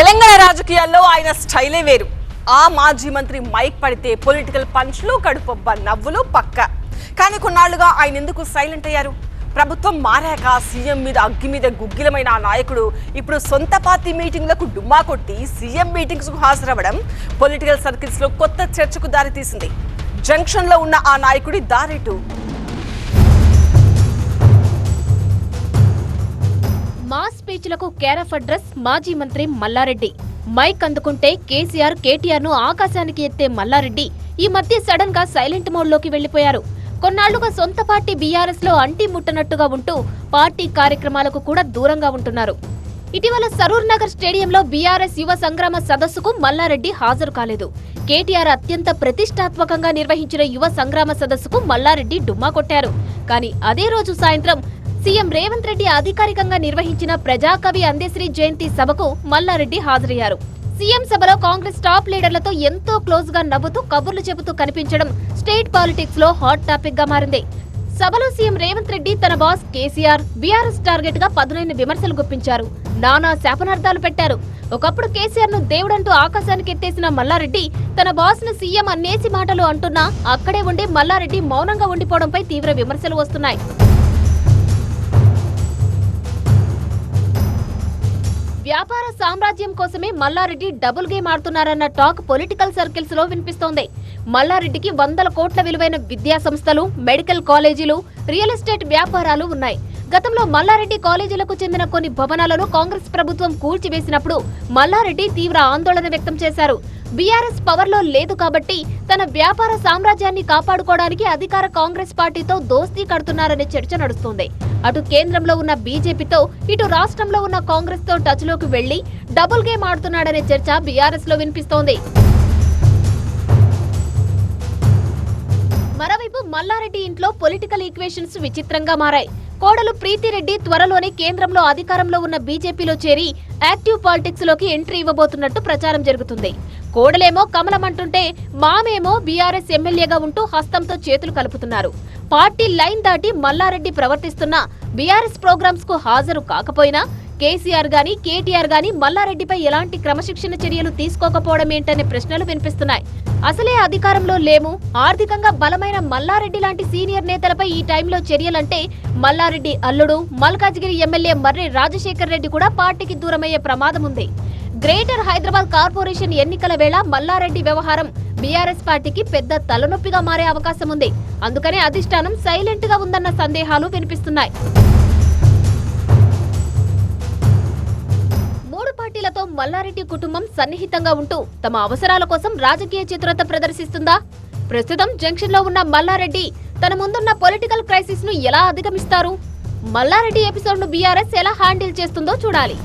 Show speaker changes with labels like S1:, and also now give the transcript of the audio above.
S1: తెలంగాణ రాజకీయాల్లో ఆయన స్టైలే వేరు. ఆ మాజీ మంత్రి మైక్ పడితే పొలిటికల్ పంచ్లు, కడుపొబ్బ నవ్వులు పక్క. కానీ కొన్నాళ్లుగా ఆయన ఎందుకు సైలెంట్ అయ్యారు? ప్రభుత్వం మారాక సీఎం మీద అగ్గి మీద గుగ్గిలమైన ఆ నాయకుడు ఇప్పుడు సొంత పార్టీ మీటింగ్లకు డుమ్మా కొట్టి సీఎం మీటింగ్స్ కు హాజరవ్వడం పొలిటికల్ సర్కిల్స్ లో కొత్త చర్చకు దారితీసింది. జంక్షన్ లో ఉన్న ఆ నాయకుడి దారేటు?
S2: మాస్ స్పీచ్లకు కేర్ ఆఫ్ అడ్రస్ మాజీ మంత్రి మల్లారెడ్డి. మైక్ అందుకుంటే కేసీఆర్, కేటీఆర్ ను ఆకాశానికి ఎత్తే మల్లారెడ్డి ఈ మధ్య సడన్ గా సైలెంట్ మోడ్ లోకి వెళ్లిపోయారు. కొన్నాళ్లుగా సొంత పార్టీ బీఆర్ఎస్ లో అంటి ముట్టనట్టుగా ఉంటూ పార్టీ కార్యక్రమాలకు కూడా దూరంగా ఉంటున్నారు. ఇటీవల సరూర్ నగర్ స్టేడియంలో బీఆర్ఎస్ యువ సంగ్రామ సదస్సుకు మల్లారెడ్డి హాజరు కాలేదు. కేటీఆర్ అత్యంత ప్రతిష్టాత్మకంగా నిర్వహించిన యువ సంగ్రామ సదస్సుకు మల్లారెడ్డి డుమ్మా కొట్టారు. కానీ అదే రోజు సాయంత్రం సీఎం రేవంత్ రెడ్డి అధికారికంగా నిర్వహించిన ప్రజాకవి అందెశ్రీ జయంతి సభకు మల్లారెడ్డి హాజరయ్యారు. సీఎం సభలో కాంగ్రెస్ టాప్ లీడర్లతో ఎంతో క్లోజ్ గా నవ్వుతూ కబుర్లు చెబుతూ కనిపించడం స్టేట్ పాలిటిక్స్ లో హాట్ టాపిక్ గా మారింది. సభలో సీఎం రేవంత్ రెడ్డి తన బాస్ కేసీఆర్, బీఆర్ఎస్ టార్గెట్ గా పదునైన విమర్శలు గుప్పించారు. నానా శాపనార్థాలు పెట్టారు. ఒకప్పుడు కేసీఆర్ ను దేవుడంటూ ఆకాశానికి ఎత్తేసిన మల్లారెడ్డి తన బాస్ ను సీఎం అన్నేసి మాటలు అంటున్నా అక్కడే ఉండి మల్లారెడ్డి మౌనంగా ఉండిపోవడంపై తీవ్ర విమర్శలు వస్తున్నాయి. వ్యాపార సామ్రాజ్యం కోసమే మల్లారెడ్డి డబుల్ గేమ్ ఆడుతున్నారన్న టాక్ పొలిటికల్ సర్కిల్స్ లో వినిపిస్తోంది. మల్లారెడ్డికి 100 కోట్ల విలువైన విద్యా సంస్థలు, మెడికల్ కాలేజీలు, రియల్ ఎస్టేట్ వ్యాపారాలు ఉన్నాయి. గతంలో మల్లారెడ్డి కాలేజీలకు చెందిన కొన్ని భవనాలను కాంగ్రెస్ ప్రభుత్వం కూల్చివేసినప్పుడు మల్లారెడ్డి తీవ్ర ఆందోళన వ్యక్తం చేశారు. బీఆర్ఎస్ పవర్ లో లేదు కాబట్టి తన వ్యాపార సామ్రాజ్యాన్ని కాపాడుకోవడానికి అధికార కాంగ్రెస్ పార్టీతో దోస్తీ కడుతున్నారనే చర్చ నడుస్తోంది. అటు కేంద్రంలో ఉన్న బీజేపీతో, ఇటు రాష్ట్రంలో ఉన్న కాంగ్రెస్ తో టచ్ లోకి వెళ్లి డబుల్ గేమ్ ఆడుతున్నాడనే చర్చ బీఆర్ఎస్ లో వినిపిస్తోంది. మరోవైపు మల్లారెడ్డి ఇంట్లో పొలిటికల్ ఈక్వేషన్స్ విచిత్రంగా మారాయి. కోడలు ప్రీతిరెడ్డి త్వరలోనే కేంద్రంలో అధికారంలో ఉన్న బీజేపీలో చేరి యాక్టివ్ పాలిటిక్స్ లోకి ఎంట్రీ ఇవ్వబోతున్నట్టు ప్రచారం జరుగుతుంది. కోడలేమో కమలం అంటుంటే మామేమో బీఆర్ఎస్ ఎమ్మెల్యేగా ఉంటూ హస్తంతో చేతులు కలుపుతున్నారు. పార్టీ లైన్ దాటి మల్లారెడ్డి ప్రవర్తిస్తున్నా బీఆర్ఎస్ ప్రోగ్రామ్స్ కు హాజరు కాకపోయినా కేసీఆర్ గాని, కేటీఆర్ గాని మల్లారెడ్డిపై ఎలాంటి క్రమశిక్షణ చర్యలు తీసుకోకపోవడం ఏంటనే ప్రశ్నలు వినిపిస్తున్నాయి. అసలే అధికారంలో లేము, ఆర్థికంగా బలమైన మల్లారెడ్డి లాంటి సీనియర్ నేతలపై ఈ టైంలో చర్యలంటే మల్లారెడ్డి అల్లుడు మల్కాజ్గిరి ఎమ్మెల్యే మర్రి రాజశేఖర్ రెడ్డి కూడా పార్టీకి దూరమయ్యే ప్రమాదం ఉంది. గ్రేటర్ హైదరాబాద్ కార్పొరేషన్ ఎన్నికల వేళ మల్లారెడ్డి వ్యవహారం బీఆర్ఎస్ పార్టీకి పెద్ద తలనొప్పిగా మారే అవకాశం ఉంది. అందుకనే అధిష్టానం సైలెంట్ గా ఉందన్న సందేహాలు వినిపిస్తున్నాయి. మూడు పార్టీలతో మల్లారెడ్డి కుటుంబం సన్నిహితంగా ఉంటూ తమ అవసరాల కోసం రాజకీయ చతురత ప్రదర్శిస్తుందా? ప్రస్తుతం జంక్షన్ లో ఉన్న మల్లారెడ్డి తన ముందున్న పొలిటికల్ క్రైసిస్ ను ఎలా అధిగమిస్తారు? మల్లారెడ్డి ఎపిసోడ్ ను బీఆర్ఎస్ ఎలా హ్యాండిల్ చేస్తుందో చూడాలి.